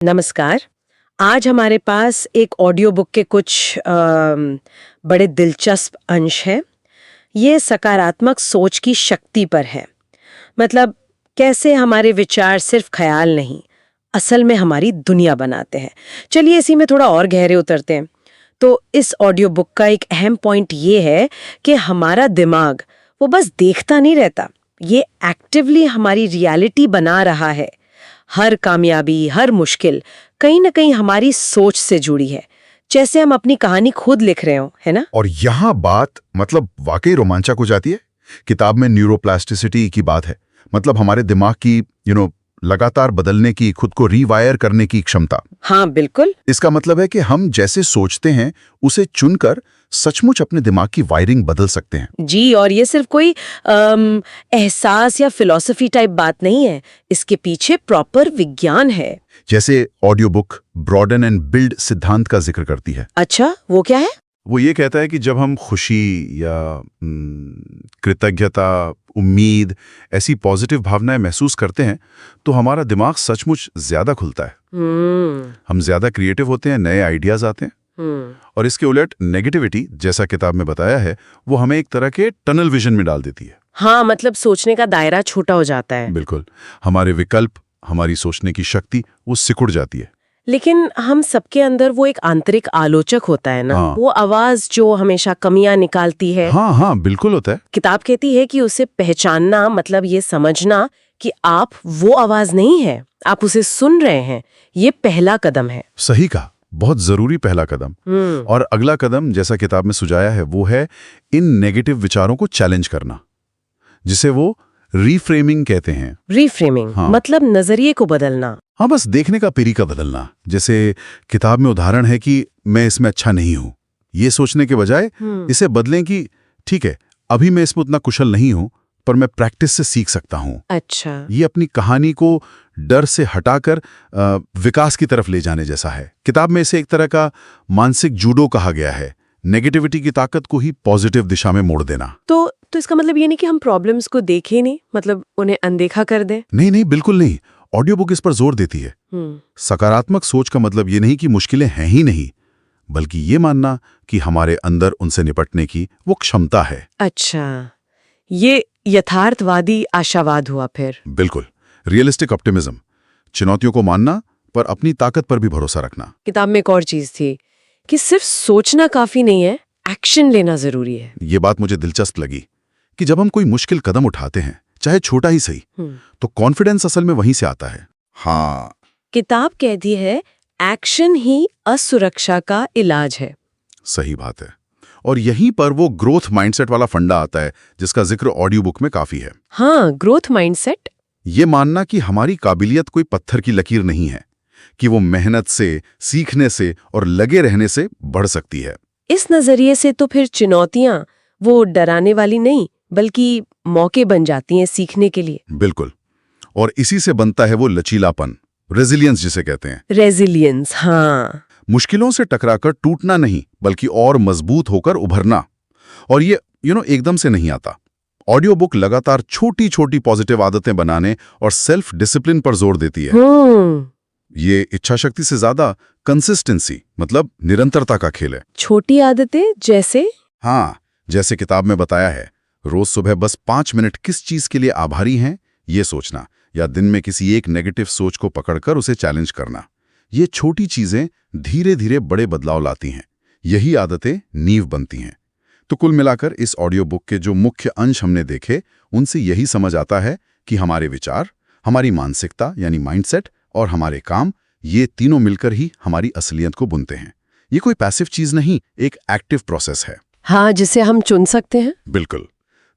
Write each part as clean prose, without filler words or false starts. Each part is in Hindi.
नमस्कार। आज हमारे पास एक ऑडियो बुक के कुछ बड़े दिलचस्प अंश हैं। ये सकारात्मक सोच की शक्ति पर है। मतलब कैसे हमारे विचार सिर्फ ख्याल नहीं, असल में हमारी दुनिया बनाते हैं। चलिए इसी में थोड़ा और गहरे उतरते हैं। तो इस ऑडियो बुक का एक अहम पॉइंट ये है कि हमारा दिमाग वो बस देखता नहीं रहता, ये एक्टिवली हमारी रियलिटी बना रहा है। हर कामयाबी, हर मुश्किल कहीं ना कहीं हमारी सोच से जुड़ी है, जैसे हम अपनी कहानी खुद लिख रहे हो, है ना? और यहाँ बात मतलब वाकई रोमांचक हो जाती है। किताब में न्यूरोप्लास्टिसिटी की बात है, मतलब हमारे दिमाग की लगातार बदलने की, खुद को रीवायर करने की क्षमता। हाँ बिल्कुल। इसका मतलब है कि हम जैसे सोचते हैं उसे चुनकर सचमुच अपने दिमाग की वायरिंग बदल सकते हैं। जी, और ये सिर्फ कोई एहसास या फिलॉसफी टाइप बात नहीं है, इसके पीछे प्रॉपर विज्ञान है। जैसे audio book broaden and build सिद्धांत का जिक्र करती है। अच्छा, वो क्या है? वो ये कहता है कि जब हम खुशी या कृतज्ञता, उम्मीद, ऐसी पॉजिटिव भावनाएं महसूस करते हैं तो हमारा दिमाग सचमुच ज्यादा खुलता है। हम ज्यादा क्रिएटिव होते हैं, नए आइडियाज आते हैं। और इसके उलट नेगेटिविटी, जैसा किताब में बताया है, वो हमें एक तरह के टनल विजन में डाल देती है। हाँ, मतलब सोचने का दायरा छोटा हो जाता है। बिल्कुल, हमारे विकल्प, हमारी सोचने की शक्ति वो सिकुड़ जाती है। लेकिन हम सबके अंदर वो एक आंतरिक आलोचक होता है ना। हाँ। वो आवाज जो हमेशा कमियां निकालती है। हाँ, बिल्कुल होता है। किताब कहती है कि उसे पहचानना मतलब ये समझना कि आप वो आवाज नहीं है, आप उसे सुन रहे हैं, ये पहला कदम है। सही कहा, बहुत जरूरी पहला कदम। और अगला कदम, जैसा किताब में सुझाया है, वो है इन नेगेटिव विचारों को चैलेंज करना, जिसे वो रीफ्रेमिंग कहते हैं। रीफ्रेमिंग मतलब नजरिए को बदलना। हाँ, बस देखने का तरीका बदलना। जैसे किताब में उदाहरण है कि मैं इसमें अच्छा नहीं हूं, ये सोचने के बजाय इसे बदलें कि ठीक है, अभी मैं इसमें उतना कुशल नहीं हूं, पर मैं प्रैक्टिस से सीख सकता हूं। अच्छा, ये अपनी कहानी को डर से हटाकर विकास की तरफ ले जाने जैसा है। किताब में इसे एक तरह का मानसिक जूडो कहा गया है, नेगेटिविटी की ताकत को ही पॉजिटिव दिशा में मोड़ देना। तो इसका मतलब ये नहीं कि हम प्रॉब्लम्स को देखें नहीं, मतलब उन्हें अनदेखा कर दें। नहीं, बिल्कुल नहीं। ऑडियो बुक इस पर जोर देती है। सकारात्मक सोच का मतलब ये नहीं कि मुश्किलें हैं ही नहीं, बल्कि ये मानना कि हमारे अंदर उनसे निपटने की वो क्षमता है। अच्छा, ये यथार्थवादी आशावाद हुआ फिर। बिल्कुल, रियलिस्टिक ऑप्टिमिज्म। चुनौतियों को मानना, पर अपनी ताकत पर भी भरोसा रखना। किताब में एक और चीज थी कि सिर्फ सोचना काफी नहीं है, एक्शन लेना जरूरी है। ये बात मुझे दिलचस्प लगी कि जब हम कोई मुश्किल कदम उठाते हैं, चाहे छोटा ही सही, तो कॉन्फिडेंस असल में वहीं से आता है। हाँ, किताब कहती है एक्शन ही असुरक्षा का इलाज है। सही बात है। और यहीं पर वो ग्रोथ माइंडसेट वाला फंडा आता है, जिसका जिक्र ऑडियो बुक में काफी है। हाँ, ग्रोथ माइंडसेट। ये मानना कि हमारी काबिलियत कोई पत्थर की लकीर नहीं है, कि वो मेहनत से, सीखने से और लगे रहने से बढ़ सकती है। इस नजरिए से तो फिर चुनौतियां वो डराने वाली नहीं, बल्कि मौके बन जाती हैं सीखने के लिए। बिल्कुल, और इसी से बनता है वो लचीलापन, रेजिलियंस जिसे कहते हैं। रेजिलियंस, हाँ। मुश्किलों से टकराकर टूटना नहीं, बल्कि और मजबूत होकर उभरना। और ये एकदम से नहीं आता। ऑडियो बुक लगातार छोटी छोटी पॉजिटिव आदतें बनाने और सेल्फ डिसिप्लिन पर जोर देती है। ये इच्छा शक्ति से ज्यादा कंसिस्टेंसी, मतलब निरंतरता का खेल है। छोटी आदतें जैसे? हाँ, जैसे किताब में बताया है, रोज सुबह बस 5 मिनट किस चीज के लिए आभारी हैं, ये सोचना, या दिन में किसी एक नेगेटिव सोच को पकड़कर उसे चैलेंज करना। ये छोटी चीजें धीरे धीरे बड़े बदलाव लाती हैं। यही आदतें नींव बनती हैं। तो कुल मिलाकर इस ऑडियो बुक के जो मुख्य अंश हमने देखे, उनसे यही समझ आता है कि हमारे विचार, हमारी मानसिकता यानी माइंडसेट और हमारे काम, ये तीनों मिलकर ही हमारी असलियत को बुनते हैं। ये कोई पैसिव चीज नहीं, एक एक्टिव प्रोसेस है। हाँ, जिसे हम चुन सकते हैं। बिल्कुल।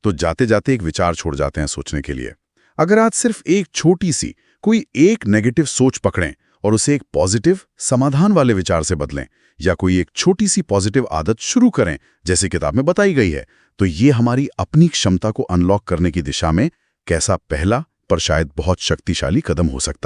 तो जाते जाते एक विचार छोड़ जाते हैं सोचने के लिए। अगर आज सिर्फ एक छोटी सी कोई एक नेगेटिव सोच पकड़ें और उसे एक पॉजिटिव, समाधान वाले विचार से बदलें, या कोई एक छोटी सी पॉजिटिव आदत शुरू करें, जैसे किताब में बताई गई है, तो ये हमारी अपनी क्षमता को अनलॉक करने की दिशा में कैसा पहला पर शायद बहुत शक्तिशाली कदम हो सकता है।